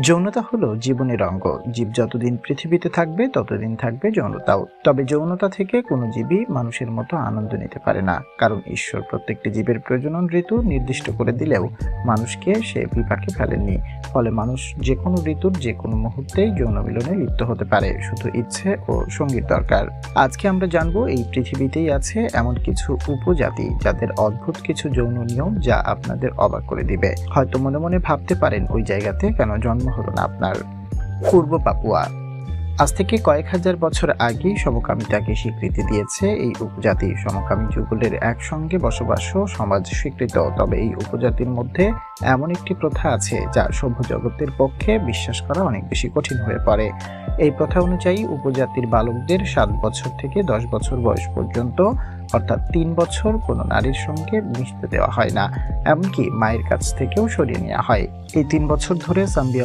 যৌনতা হলো জীবনের অঙ্গ। জীব যতদিন পৃথিবীতে থাকবে ততদিন থাকবে যৌনতাও। তবে যৌনতা থেকে কোনো জীবই মানুষের মতো আনন্দ নিতে পারে না, কারণ ঈশ্বর প্রত্যেকটি জীবের প্রজনন ঋতু নির্দিষ্ট করে দিলেও মানুষকে সে বিপাকে ফেলেননি। ফলে মানুষ যে কোনো ঋতুর যে কোনো মুহূর্তেই যৌন মিলনে লিপ্ত হতে পারে, শুধু ইচ্ছে ও সঙ্গীর দরকার। আজকে আমরা জানবো এই পৃথিবীতেই আছে এমন কিছু উপজাতি যাদের অদ্ভুত কিছু যৌন নিয়ম যা আপনাদের অবাক করে দিবে। হয়তো মনে মনে ভাবতে পারেন ওই জায়গাতে কেন জন্ম হলো না আপনার। পূর্ব পাপুয়া। আজ থেকে কয়েক হাজার বছর আগেই সমকামিতাকে স্বীকৃতি দিয়েছে এই উপজাতি। সমকামী যুগলের একসঙ্গে বসবাসও সমাজ স্বীকৃত। তবে এই উপজাতির মধ্যে এমন একটি প্রথা আছে যা সভ্য জগতের পক্ষে বিশ্বাস করা অনেক বেশি কঠিন হয়ে পড়ে। এই প্রথা অনুযায়ী উপজাতির বালকদের 7 বছর থেকে 10 বছর বয়স পর্যন্ত, অর্থাৎ 3 বছর কোনো নারীর সঙ্গে মিশতে দেওয়া হয় না, এমনকি মায়ের কাছ থেকেও সরিয়ে নেওয়া হয়। এই 3 বছর ধরে সাম্বিয়া